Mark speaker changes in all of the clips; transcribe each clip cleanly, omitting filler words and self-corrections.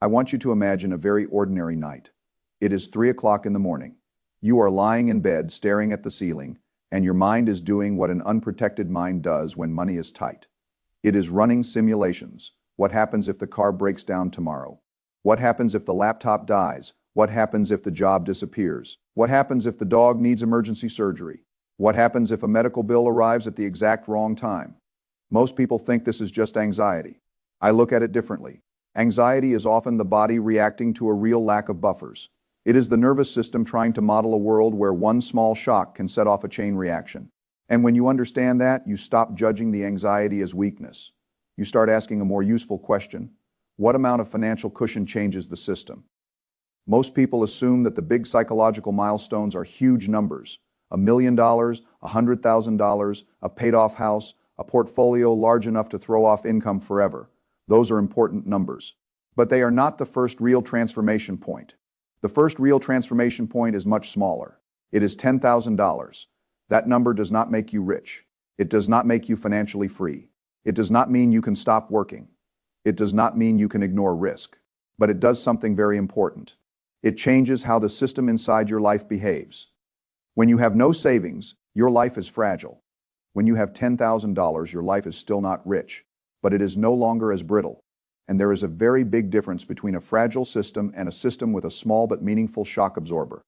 Speaker 1: I want you to imagine a very ordinary night. It is 3 o'clock in the morning. You are lying in bed staring at the ceiling, and your mind is doing what an unprotected mind does when money is tight. It is running simulations. What happens if the car breaks down tomorrow? What happens if the laptop dies? What happens if the job disappears? What happens if the dog needs emergency surgery? What happens if a medical bill arrives at the exact wrong time? Most people think this is just anxiety. I look at it differently. Anxiety is often the body reacting to a real lack of buffers. It is the nervous system trying to model a world where one small shock can set off a chain reaction. And when you understand that, you stop judging the anxiety as weakness. You start asking a more useful question: what amount of financial cushion changes the system? Most people assume that the big psychological milestones are huge numbers: $1 million, $100,000, a paid-off house, a portfolio large enough to throw off income forever. Those are important numbers. But they are not the first real transformation point. The first real transformation point is much smaller. It is $10,000. That number does not make you rich. It does not make you financially free. It does not mean you can stop working. It does not mean you can ignore risk. But it does something very important. It changes how the system inside your life behaves. When you have no savings, your life is fragile. When you have $10,000, your life is still not rich, but it is no longer as brittle. And there is a very big difference between a fragile system and a system with a small but meaningful shock absorber.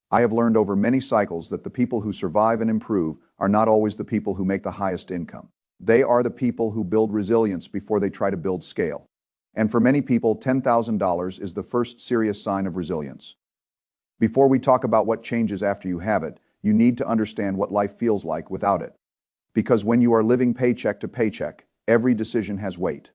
Speaker 1: I have learned over many cycles that the people who survive and improve are not always the people who make the highest income. They are the people who build resilience before they try to build scale. And for many people, $10,000 is the first serious sign of resilience. Before we talk about what changes after you have it, you need to understand what life feels like without it. Because when you are living paycheck to paycheck, every decision has weight.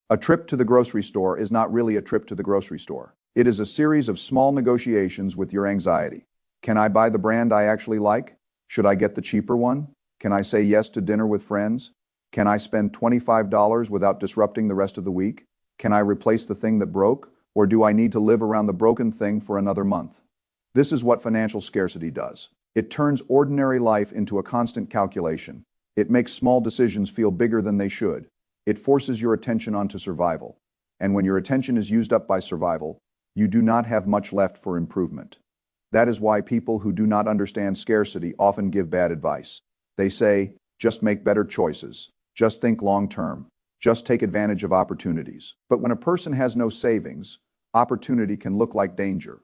Speaker 1: A trip to the grocery store is not really a trip to the grocery store. It is a series of small negotiations with your anxiety. Can I buy the brand I actually like? Should I get the cheaper one? Can I say yes to dinner with friends? Can I spend $25 without disrupting the rest of the week? Can I replace the thing that broke? Or do I need to live around the broken thing for another month? This is what financial scarcity does. It turns ordinary life into a constant calculation. It makes small decisions feel bigger than they should. It forces your attention onto survival. And when your attention is used up by survival, you do not have much left for improvement. That is why people who do not understand scarcity often give bad advice. They say, just make better choices. Just think long term. Just take advantage of opportunities. But when a person has no savings, opportunity can look like danger.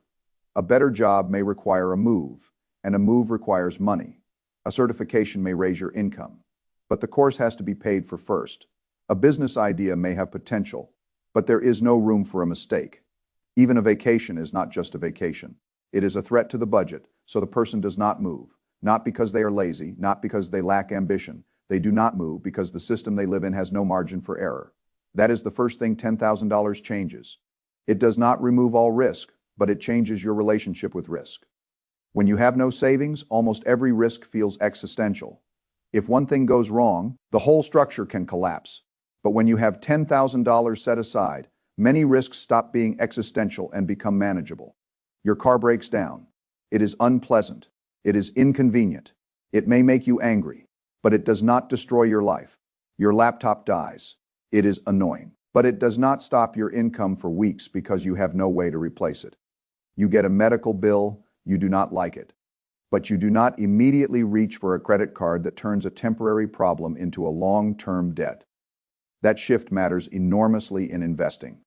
Speaker 1: A better job may require a move, and a move requires money. A certification may raise your income, but the course has to be paid for first. A business idea may have potential, but there is no room for a mistake. Even a vacation is not just a vacation. It is a threat to the budget, so the person does not move. Not because they are lazy, not because they lack ambition. They do not move because the system they live in has no margin for error. That is the first thing $10,000 changes. It does not remove all risk, but it changes your relationship with risk. When you have no savings, almost every risk feels existential. If one thing goes wrong, the whole structure can collapse. But when you have $10,000 set aside, many risks stop being existential and become manageable. Your car breaks down. It is unpleasant. It is inconvenient. It may make you angry, but it does not destroy your life. Your laptop dies. It is annoying, but it does not stop your income for weeks because you have no way to replace it. You get a medical bill, you do not like it, but you do not immediately reach for a credit card that turns a temporary problem into a long-term debt. That shift matters enormously in investing.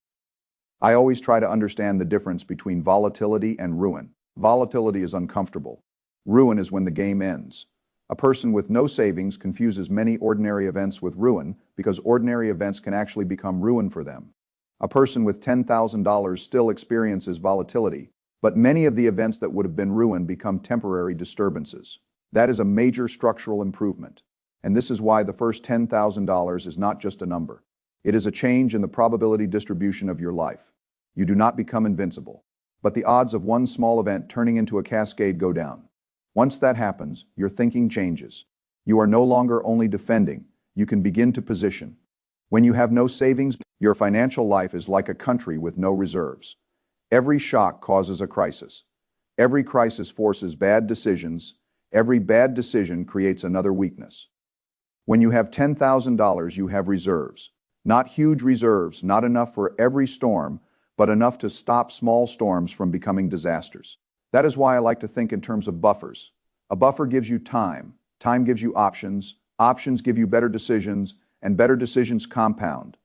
Speaker 1: I always try to understand the difference between volatility and ruin. Volatility is uncomfortable. Ruin is when the game ends. A person with no savings confuses many ordinary events with ruin because ordinary events can actually become ruin for them. A person with $10,000 still experiences volatility, but many of the events that would have been ruin become temporary disturbances. That is a major structural improvement. And this is why the first $10,000 is not just a number. It is a change in the probability distribution of your life. You do not become invincible, but the odds of one small event turning into a cascade go down. Once that happens, your thinking changes. You are no longer only defending, you can begin to position. When you have no savings, your financial life is like a country with no reserves. Every shock causes a crisis. Every crisis forces bad decisions. Every bad decision creates another weakness. When you have $10,000, you have reserves. Not huge reserves, not enough for every storm, but enough to stop small storms from becoming disasters. That is why I like to think in terms of buffers. A buffer gives you time. Time gives you options. Options give you better decisions, and better decisions compound.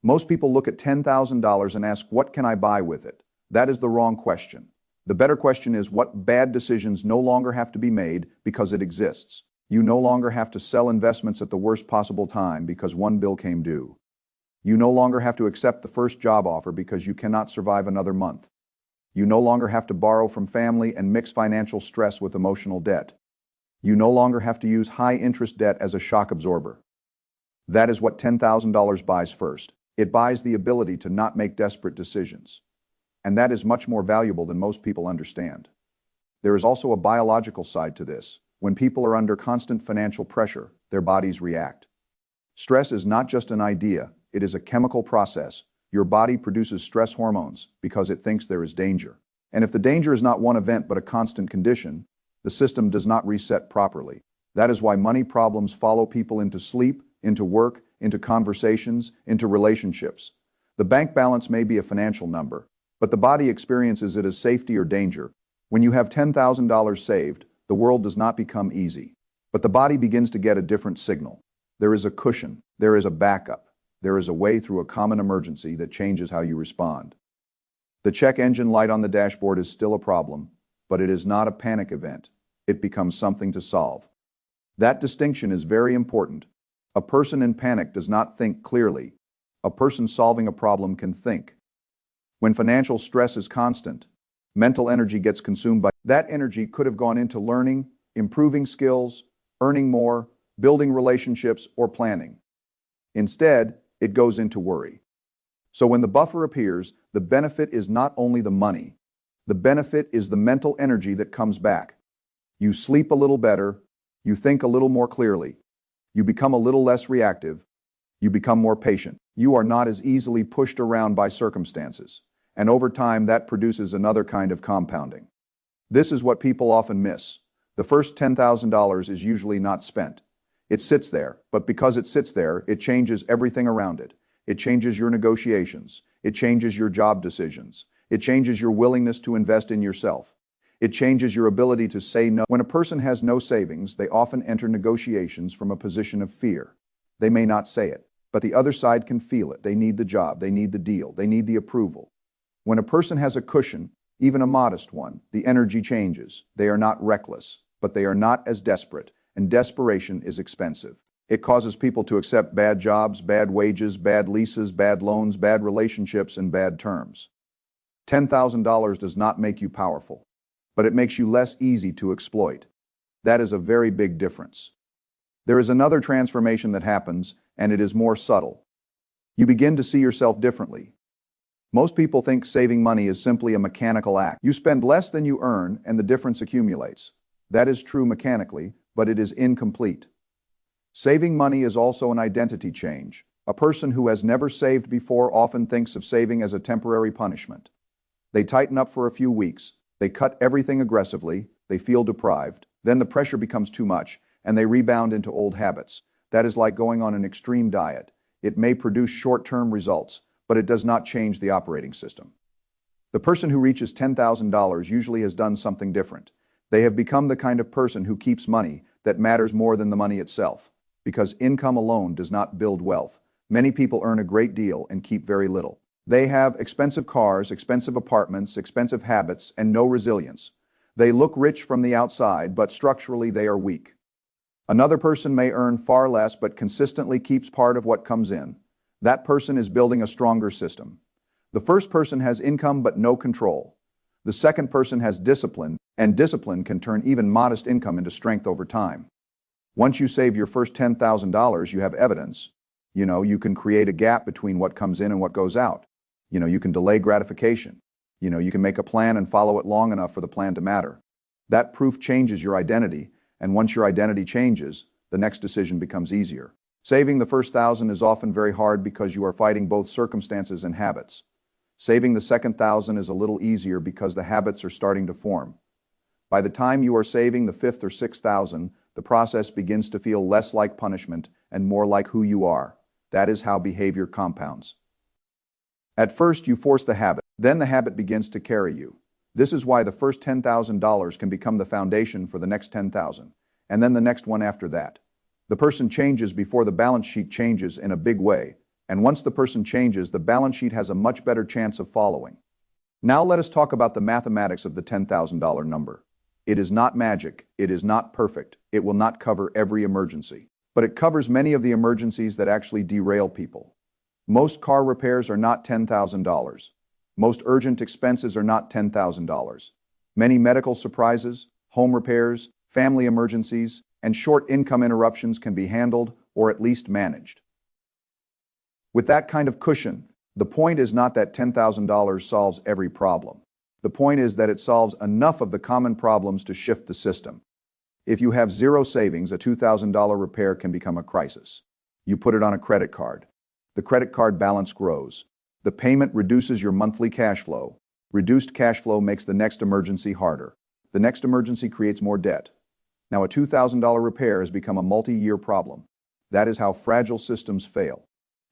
Speaker 1: Most people look at $10,000 and ask, what can I buy with it? That is the wrong question. The better question is, what bad decisions no longer have to be made because it exists? You no longer have to sell investments at the worst possible time because one bill came due. You no longer have to accept the first job offer because you cannot survive another month. You no longer have to borrow from family and mix financial stress with emotional debt. You no longer have to use high-interest debt as a shock absorber. That is what $10,000 buys first. It buys the ability to not make desperate decisions. And that is much more valuable than most people understand. There is also a biological side to this. When people are under constant financial pressure, their bodies react. Stress is not just an idea, it is a chemical process. Your body produces stress hormones because it thinks there is danger. And if the danger is not one event but a constant condition, the system does not reset properly. That is why money problems follow people into sleep, into work, into conversations, into relationships. The bank balance may be a financial number, but the body experiences it as safety or danger. When you have $10,000 saved, the world does not become easy. But the body begins to get a different signal. There is a cushion. There is a backup. There is a way through a common emergency that changes how you respond. The check engine light on the dashboard is still a problem, but it is not a panic event. It becomes something to solve. That distinction is very important. A person in panic does not think clearly. A person solving a problem can think. When financial stress is constant, mental energy gets consumed by that energy could have gone into learning, improving skills, earning more, building relationships, or planning. Instead, it goes into worry. So when the buffer appears, the benefit is not only the money. The benefit is the mental energy that comes back. You sleep a little better. You think a little more clearly. You become a little less reactive. You become more patient. You are not as easily pushed around by circumstances. And over time, that produces another kind of compounding. This is what people often miss. The first $10,000 is usually not spent. It sits there, but because it sits there, it changes everything around it. It changes your negotiations. It changes your job decisions. It changes your willingness to invest in yourself. It changes your ability to say no. When a person has no savings, they often enter negotiations from a position of fear. They may not say it, but the other side can feel it. They need the job. They need the deal. They need the approval. When a person has a cushion, even a modest one, the energy changes. They are not reckless, but they are not as desperate, and desperation is expensive. It causes people to accept bad jobs, bad wages, bad leases, bad loans, bad relationships, and bad terms. $10,000 does not make you powerful, but it makes you less easy to exploit. That is a very big difference. There is another transformation that happens, and it is more subtle. You begin to see yourself differently. Most people think saving money is simply a mechanical act. You spend less than you earn, and the difference accumulates. That is true mechanically, but it is incomplete. Saving money is also an identity change. A person who has never saved before often thinks of saving as a temporary punishment. They tighten up for a few weeks. They cut everything aggressively. They feel deprived. Then the pressure becomes too much, and they rebound into old habits. That is like going on an extreme diet. It may produce short-term results, but it does not change the operating system. The person who reaches $10,000 usually has done something different. They have become the kind of person who keeps money that matters more than the money itself. Because income alone does not build wealth. Many people earn a great deal and keep very little. They have expensive cars, expensive apartments, expensive habits, and no resilience. They look rich from the outside, but structurally they are weak. Another person may earn far less but consistently keeps part of what comes in. That person is building a stronger system. The first person has income but no control. The second person has discipline, and discipline can turn even modest income into strength over time. Once you save your first $10,000, you have evidence. You can create a gap between what comes in and what goes out. You can delay gratification. You can make a plan and follow it long enough for the plan to matter. That proof changes your identity, and once your identity changes, the next decision becomes easier. Saving the first $1,000 is often very hard because you are fighting both circumstances and habits. Saving the second $1,000 is a little easier because the habits are starting to form. By the time you are saving the fifth or $6,000, the process begins to feel less like punishment and more like who you are. That is how behavior compounds. At first, you force the habit. Then the habit begins to carry you. This is why the first $10,000 can become the foundation for the next 10,000, and then the next one after that. The person changes before the balance sheet changes in a big way, and once the person changes, the balance sheet has a much better chance of following. Now let us talk about the mathematics of the $10,000 number. It is not magic, it is not perfect, it will not cover every emergency, but it covers many of the emergencies that actually derail people. Most car repairs are not $10,000. Most urgent expenses are not $10,000. Many medical surprises, home repairs, family emergencies, and short income interruptions can be handled or at least managed. With that kind of cushion, the point is not that $10,000 solves every problem. The point is that it solves enough of the common problems to shift the system. If you have zero savings, a $2,000 repair can become a crisis. You put it on a credit card. The credit card balance grows. The payment reduces your monthly cash flow. Reduced cash flow makes the next emergency harder. The next emergency creates more debt. Now a $2,000 repair has become a multi-year problem. That is how fragile systems fail.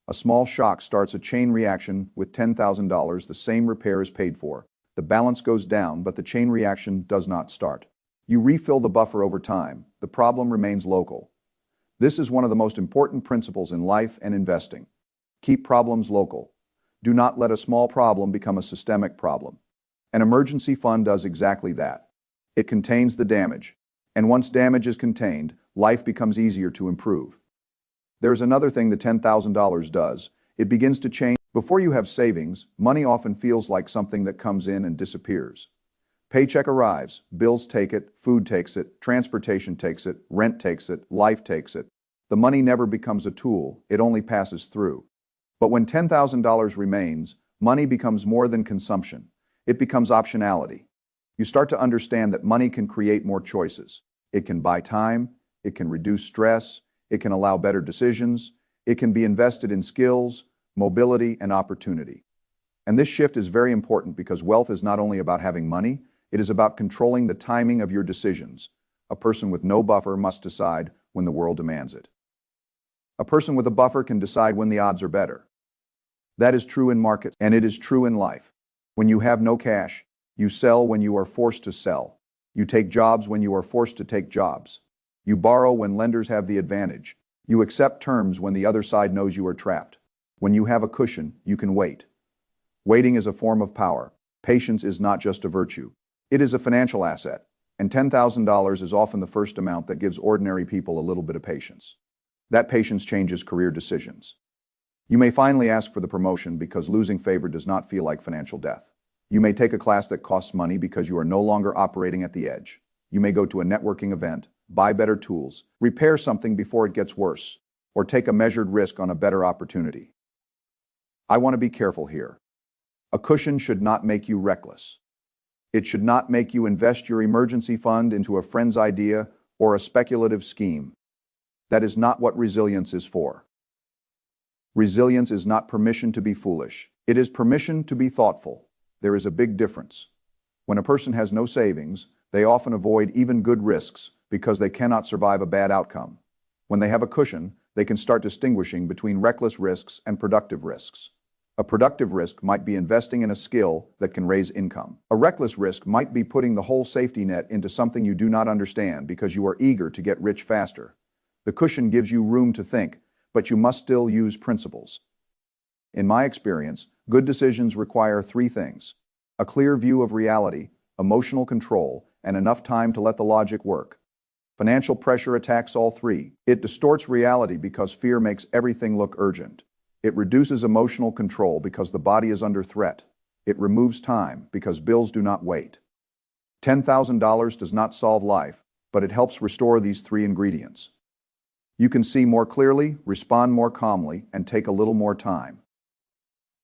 Speaker 1: A small shock starts a chain reaction. With $10,000, the same repair is paid for. The balance goes down, but the chain reaction does not start. You refill the buffer over time. The problem remains local. This is one of the most important principles in life and investing. Keep problems local. Do not let a small problem become a systemic problem. An emergency fund does exactly that. It contains the damage. And once damage is contained, life becomes easier to improve. There's another thing the $10,000 does. It begins to change. Before you have savings, money often feels like something that comes in and disappears. Paycheck arrives, bills take it, food takes it, transportation takes it, rent takes it, life takes it. The money never becomes a tool, it only passes through. But when $10,000 remains, money becomes more than consumption. It becomes optionality. You start to understand that money can create more choices. It can buy time, it can reduce stress, it can allow better decisions, it can be invested in skills, mobility, and opportunity. And this shift is very important because wealth is not only about having money, it is about controlling the timing of your decisions. A person with no buffer must decide when the world demands it. A person with a buffer can decide when the odds are better. That is true in markets, and it is true in life. When you have no cash, you sell when you are forced to sell. You take jobs when you are forced to take jobs. You borrow when lenders have the advantage. You accept terms when the other side knows you are trapped. When you have a cushion, you can wait. Waiting is a form of power. Patience is not just a virtue. It is a financial asset, and $10,000 is often the first amount that gives ordinary people a little bit of patience. That patience changes career decisions. You may finally ask for the promotion because losing favor does not feel like financial death. You may take a class that costs money because you are no longer operating at the edge. You may go to a networking event, buy better tools, repair something before it gets worse, or take a measured risk on a better opportunity. I want to be careful here. A cushion should not make you reckless. It should not make you invest your emergency fund into a friend's idea or a speculative scheme. That is not what resilience is for. Resilience is not permission to be foolish. It is permission to be thoughtful. There is a big difference. When a person has no savings, they often avoid even good risks because they cannot survive a bad outcome. When they have a cushion, they can start distinguishing between reckless risks and productive risks. A productive risk might be investing in a skill that can raise income. A reckless risk might be putting the whole safety net into something you do not understand because you are eager to get rich faster. The cushion gives you room to think, but you must still use principles. In my experience, good decisions require three things: a clear view of reality, emotional control, and enough time to let the logic work. Financial pressure attacks all three. It distorts reality because fear makes everything look urgent. It reduces emotional control because the body is under threat. It removes time because bills do not wait. $10,000 does not solve life, but it helps restore these three ingredients. You can see more clearly, respond more calmly, and take a little more time.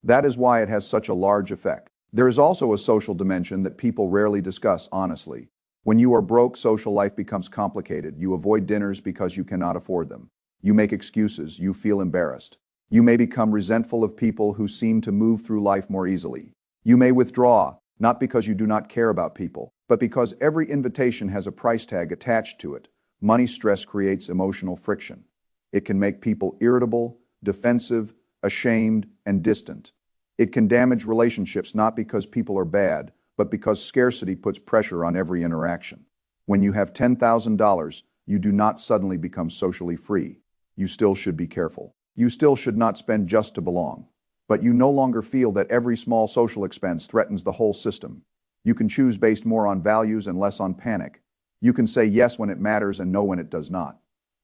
Speaker 1: That is why it has such a large effect. There is also a social dimension that people rarely discuss honestly. When you are broke, social life becomes complicated. You avoid dinners because you cannot afford them. You make excuses. You feel embarrassed. You may become resentful of people who seem to move through life more easily. You may withdraw, not because you do not care about people, but because every invitation has a price tag attached to it. Money stress creates emotional friction. It can make people irritable, defensive, ashamed, and distant. It can damage relationships not because people are bad, but because scarcity puts pressure on every interaction. When you have $10,000, you do not suddenly become socially free. You still should be careful. You still should not spend just to belong. But you no longer feel that every small social expense threatens the whole system. You can choose based more on values and less on panic. You can say yes when it matters and no when it does not.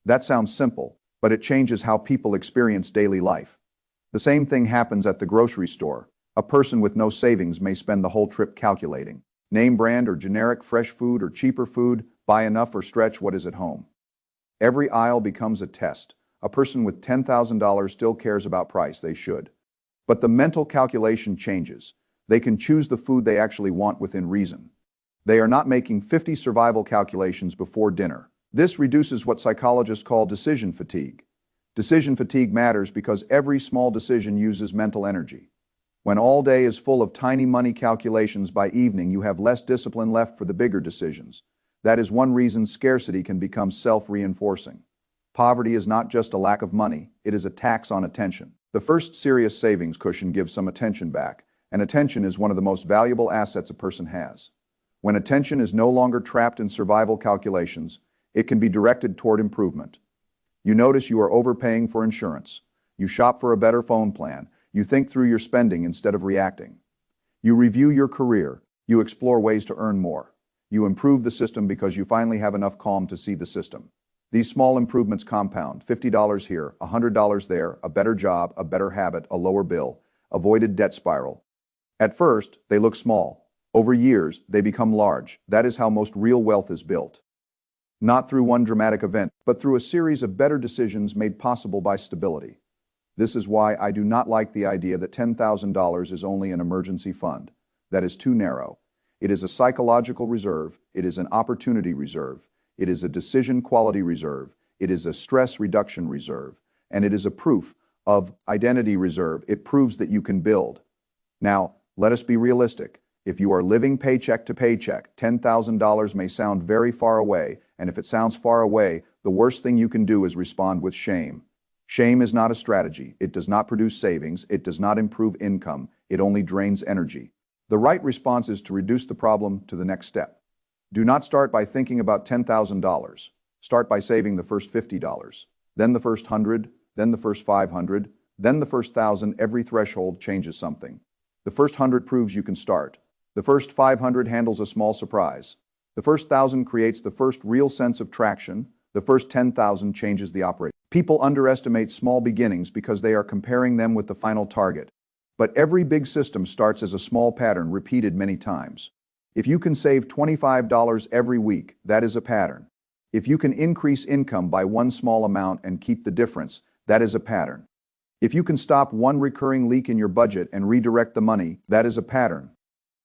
Speaker 1: That sounds simple, but it changes how people experience daily life. The same thing happens at the grocery store. A person with no savings may spend the whole trip calculating. Name brand or generic fresh food or cheaper food, buy enough or stretch what is at home. Every aisle becomes a test. A person with $10,000 still cares about price, they should. But the mental calculation changes. They can choose the food they actually want within reason. They are not making 50 survival calculations before dinner. This reduces what psychologists call decision fatigue. Decision fatigue matters because every small decision uses mental energy. When all day is full of tiny money calculations, by evening you have less discipline left for the bigger decisions. That is one reason scarcity can become self-reinforcing. Poverty is not just a lack of money, it is a tax on attention. The first serious savings cushion gives some attention back, and attention is one of the most valuable assets a person has. When attention is no longer trapped in survival calculations, it can be directed toward improvement. You notice you are overpaying for insurance. You shop for a better phone plan. You think through your spending instead of reacting. You review your career. You explore ways to earn more. You improve the system because you finally have enough calm to see the system. These small improvements compound: $50 here, $100 there, a better job, a better habit, a lower bill, avoided debt spiral. At first, they look small. Over years, they become large. That is how most real wealth is built. Not through one dramatic event, but through a series of better decisions made possible by stability. This is why I do not like the idea that $10,000 is only an emergency fund. That is too narrow. It is a psychological reserve. It is an opportunity reserve. It is a decision quality reserve. It is a stress reduction reserve. And it is a proof of identity reserve. It proves that you can build. Now, let us be realistic. If you are living paycheck to paycheck, $10,000 may sound very far away, and if it sounds far away, the worst thing you can do is respond with shame. Shame is not a strategy. It does not produce savings. It does not improve income. It only drains energy. The right response is to reduce the problem to the next step. Do not start by thinking about $10,000. Start by saving the first $50, then the first $100, then the first $500, then the first $1,000. Every threshold changes something. The first $100 proves you can start. The first $500 handles a small surprise. The first $1,000 creates the first real sense of traction. The first $10,000 changes the operation. People underestimate small beginnings because they are comparing them with the final target. But every big system starts as a small pattern repeated many times. If you can save $25 every week, that is a pattern. If you can increase income by one small amount and keep the difference, that is a pattern. If you can stop one recurring leak in your budget and redirect the money, that is a pattern.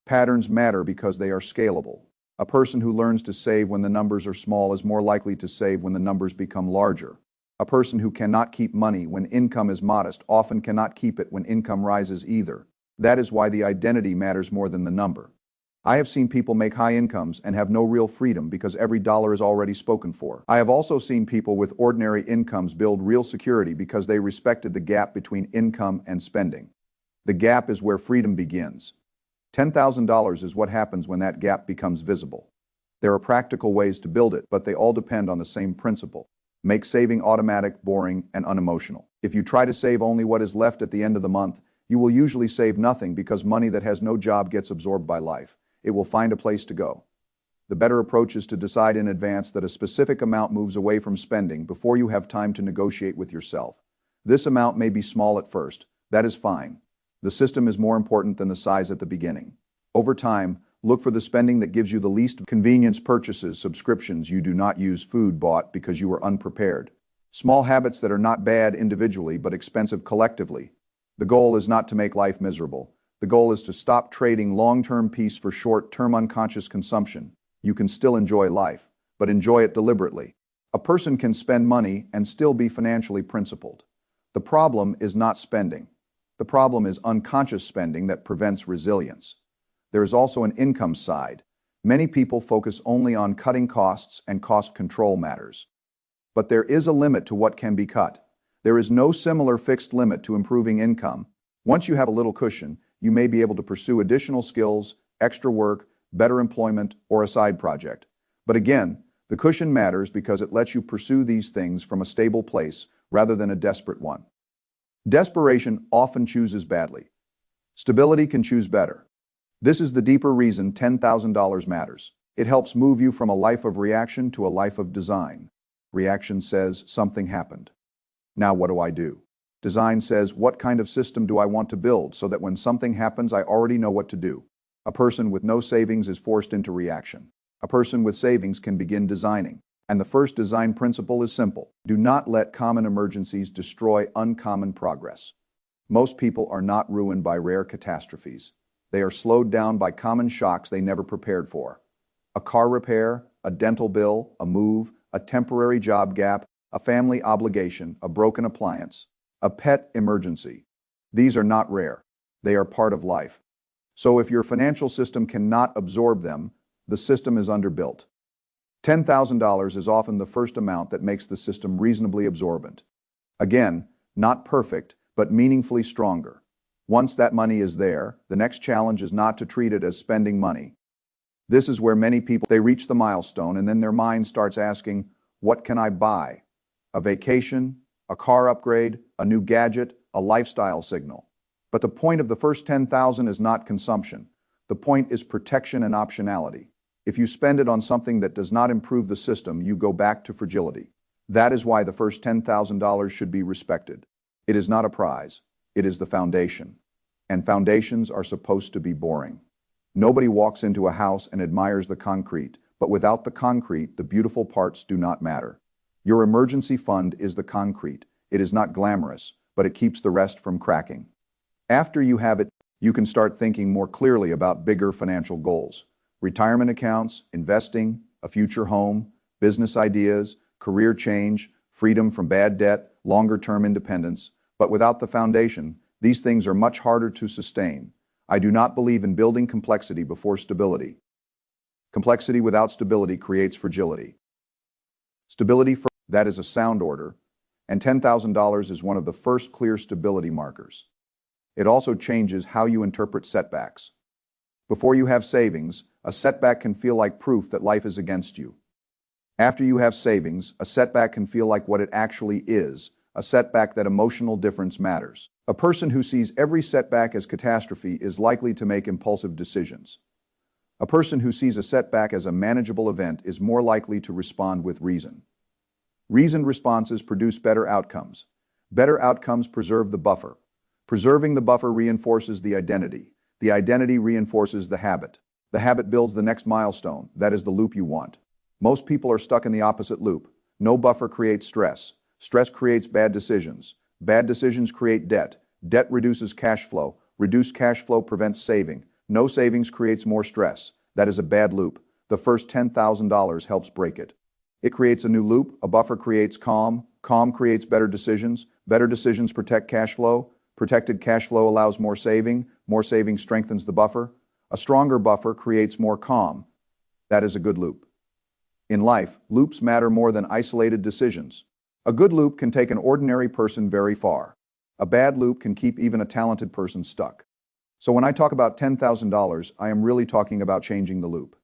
Speaker 1: Patterns matter because they are scalable. A person who learns to save when the numbers are small is more likely to save when the numbers become larger. A person who cannot keep money when income is modest often cannot keep it when income rises either. That is why the identity matters more than the number. I have seen people make high incomes and have no real freedom because every dollar is already spoken for. I have also seen people with ordinary incomes build real security because they respected the gap between income and spending. The gap is where freedom begins. $10,000 is what happens when that gap becomes visible. There are practical ways to build it, but they all depend on the same principle. Make saving automatic, boring, and unemotional. If you try to save only what is left at the end of the month, you will usually save nothing because money that has no job gets absorbed by life. It will find a place to go. The better approach is to decide in advance that a specific amount moves away from spending before you have time to negotiate with yourself. This amount may be small at first. That is fine. The system is more important than the size at the beginning. Over time, look for the spending that gives you the least convenience: purchases, subscriptions you do not use, food bought because you were unprepared. Small habits that are not bad individually but expensive collectively. The goal is not to make life miserable. The goal is to stop trading long-term peace for short-term unconscious consumption. You can still enjoy life, but enjoy it deliberately. A person can spend money and still be financially principled. The problem is not spending. The problem is unconscious spending that prevents resilience. There is also an income side. Many people focus only on cutting costs, and cost control matters. But there is a limit to what can be cut. There is no similar fixed limit to improving income. Once you have a little cushion, you may be able to pursue additional skills, extra work, better employment, or a side project. But again, the cushion matters because it lets you pursue these things from a stable place rather than a desperate one. Desperation often chooses badly. Stability can choose better. This is the deeper reason $10,000 matters. It helps move you from a life of reaction to a life of design. Reaction says something happened. Now what do I do? Design says what kind of system do I want to build so that when something happens I already know what to do. A person with no savings is forced into reaction. A person with savings can begin designing. And the first design principle is simple. Do not let common emergencies destroy uncommon progress. Most people are not ruined by rare catastrophes. They are slowed down by common shocks they never prepared for. A car repair, a dental bill, a move, a temporary job gap, a family obligation, a broken appliance, a pet emergency. These are not rare. They are part of life. So if your financial system cannot absorb them, the system is underbuilt. $10,000 is often the first amount that makes the system reasonably absorbent. Again, not perfect, but meaningfully stronger. Once that money is there, the next challenge is not to treat it as spending money. This is where many people, they reach the milestone and then their mind starts asking, what can I buy? A vacation, a car upgrade, a new gadget, a lifestyle signal. But the point of the first $10,000 is not consumption. The point is protection and optionality. If you spend it on something that does not improve the system, you go back to fragility. That is why the first $10,000 should be respected. It is not a prize. It is the foundation. And foundations are supposed to be boring. Nobody walks into a house and admires the concrete, but without the concrete, the beautiful parts do not matter. Your emergency fund is the concrete. It is not glamorous, but it keeps the rest from cracking. After you have it, you can start thinking more clearly about bigger financial goals. Retirement accounts, investing, a future home, business ideas, career change, freedom from bad debt, longer-term independence. But without the foundation, these things are much harder to sustain. I do not believe in building complexity before stability. Complexity without stability creates fragility. Stability first, that is a sound order, and $10,000 is one of the first clear stability markers. It also changes how you interpret setbacks. Before you have savings, a setback can feel like proof that life is against you. After you have savings, a setback can feel like what it actually is, a setback that emotional difference matters. A person who sees every setback as catastrophe is likely to make impulsive decisions. A person who sees a setback as a manageable event is more likely to respond with reason. Reasoned responses produce better outcomes. Better outcomes preserve the buffer. Preserving the buffer reinforces the identity. The identity reinforces the habit. The habit builds the next milestone. That is the loop you want. Most people are stuck in the opposite loop. No buffer creates stress. Stress creates bad decisions. Bad decisions create debt. Debt reduces cash flow. Reduced cash flow prevents saving. No savings creates more stress. That is a bad loop. The first $10,000 helps break it. It creates a new loop. A buffer creates calm. Calm creates better decisions. Better decisions protect cash flow. Protected cash flow allows more saving. More saving strengthens the buffer. A stronger buffer creates more calm. That is a good loop. In life, loops matter more than isolated decisions. A good loop can take an ordinary person very far. A bad loop can keep even a talented person stuck. So when I talk about $10,000, I am really talking about changing the loop.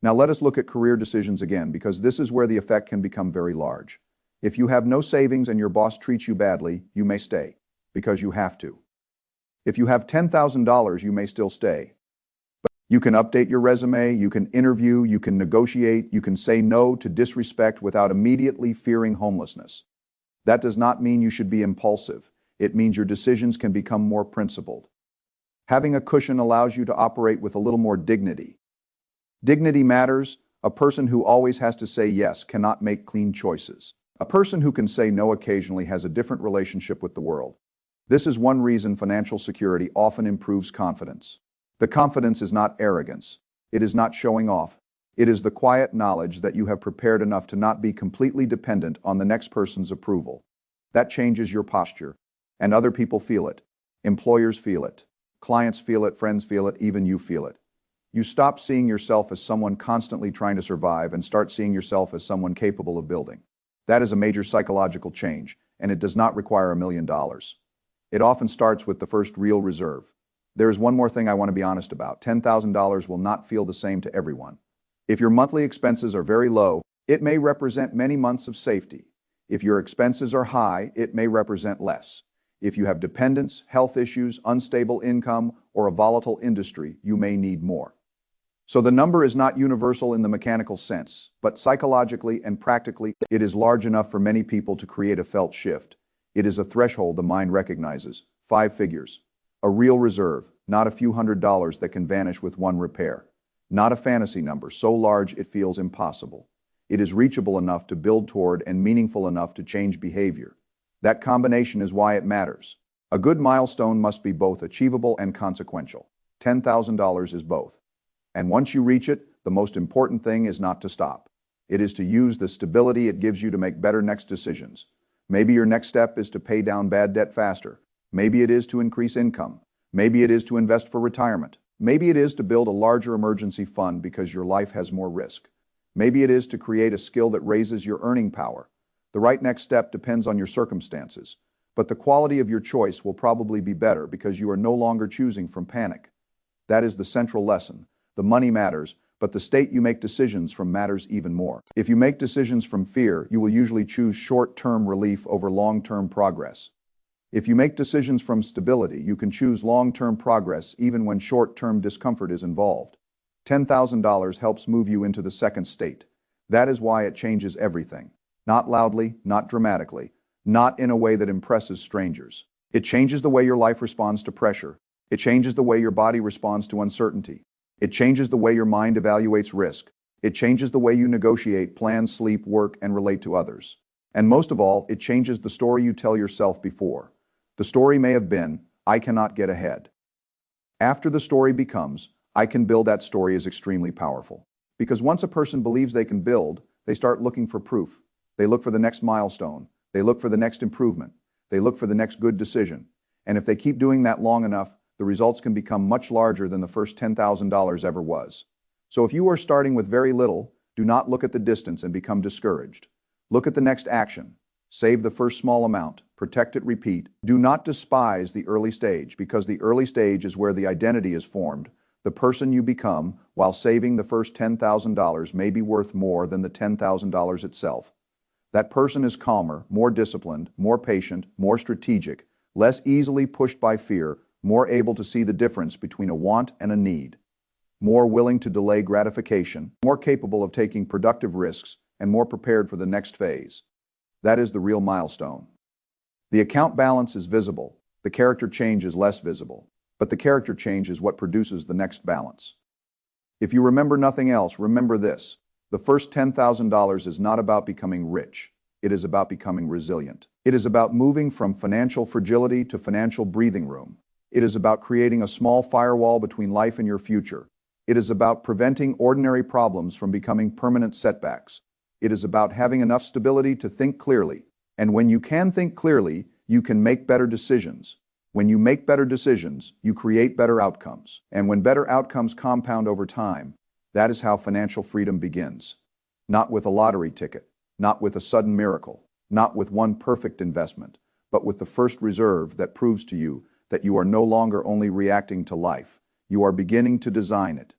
Speaker 1: Now let us look at career decisions again, because this is where the effect can become very large. If you have no savings and your boss treats you badly, you may stay, because you have to. If you have $10,000, you may still stay. But you can update your resume, you can interview, you can negotiate, you can say no to disrespect without immediately fearing homelessness. That does not mean you should be impulsive. It means your decisions can become more principled. Having a cushion allows you to operate with a little more dignity. Dignity matters. A person who always has to say yes cannot make clean choices. A person who can say no occasionally has a different relationship with the world. This is one reason financial security often improves confidence. The confidence is not arrogance. It is not showing off. It is the quiet knowledge that you have prepared enough to not be completely dependent on the next person's approval. That changes your posture. And other people feel it. Employers feel it. Clients feel it, friends feel it, even you feel it. You stop seeing yourself as someone constantly trying to survive and start seeing yourself as someone capable of building. That is a major psychological change. and it does not require $1 million. It often starts with the first real reserve. There is one more thing I want to be honest about. $10,000 will not feel the same to everyone. If your monthly expenses are very low, it may represent many months of safety. If your expenses are high, it may represent less. If you have dependents, health issues, unstable income, or a volatile industry, you may need more. So the number is not universal in the mechanical sense, but psychologically and practically, it is large enough for many people to create a felt shift. It is a threshold the mind recognizes. 5 figures. A real reserve, not a few $100s that can vanish with one repair. Not a fantasy number so large it feels impossible. It is reachable enough to build toward and meaningful enough to change behavior. That combination is why it matters. A good milestone must be both achievable and consequential. $10,000 is both. And once you reach it, the most important thing is not to stop. It is to use the stability it gives you to make better next decisions. Maybe your next step is to pay down bad debt faster. Maybe it is to increase income. Maybe it is to invest for retirement. Maybe it is to build a larger emergency fund because your life has more risk. Maybe it is to create a skill that raises your earning power. The right next step depends on your circumstances, but the quality of your choice will probably be better because you are no longer choosing from panic. That is the central lesson. The money matters, but the state you make decisions from matters even more. If you make decisions from fear, you will usually choose short-term relief over long-term progress. If you make decisions from stability, you can choose long-term progress even when short-term discomfort is involved. $10,000 helps move you into the second state. That is why it changes everything. Not loudly, not dramatically, not in a way that impresses strangers. It changes the way your life responds to pressure. It changes the way your body responds to uncertainty. It changes the way your mind evaluates risk. It changes the way you negotiate, plan, sleep, work, and relate to others. And most of all, it changes the story you tell yourself before. The story may have been, I cannot get ahead. After the story becomes, I can build, that story is extremely powerful. Because once a person believes they can build, they start looking for proof. They look for the next milestone. They look for the next improvement. They look for the next good decision. And if they keep doing that long enough, the results can become much larger than the first $10,000 ever was. So if you are starting with very little, do not look at the distance and become discouraged. Look at the next action. Save the first small amount. Protect it, repeat. Do not despise the early stage, because the early stage is where the identity is formed. The person you become while saving the first $10,000 may be worth more than the $10,000 itself. That person is calmer, more disciplined, more patient, more strategic, less easily pushed by fear, more able to see the difference between a want and a need, more willing to delay gratification, more capable of taking productive risks, and more prepared for the next phase. That is the real milestone. The account balance is visible. The character change is less visible. But the character change is what produces the next balance. If you remember nothing else, remember this. The first $10,000 is not about becoming rich. It is about becoming resilient. It is about moving from financial fragility to financial breathing room. It is about creating a small firewall between life and your future. It is about preventing ordinary problems from becoming permanent setbacks. It is about having enough stability to think clearly. And when you can think clearly, you can make better decisions. When you make better decisions, you create better outcomes. And when better outcomes compound over time, that is how financial freedom begins. Not with a lottery ticket, not with a sudden miracle, not with one perfect investment, but with the first reserve that proves to you that you are no longer only reacting to life, you are beginning to design it.